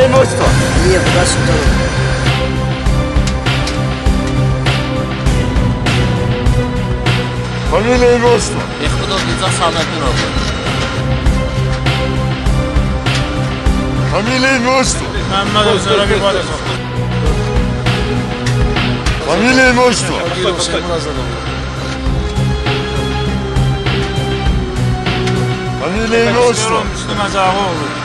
imущество. Лев Ростов. Фамилия, имущество. Бехбудов Риза Самеддинов. Фамилия, имущество. Məhəmməd Özərə bir var. Фамилия, имущество. Фамилия, имущество. Müslüm Əzəğoğlu.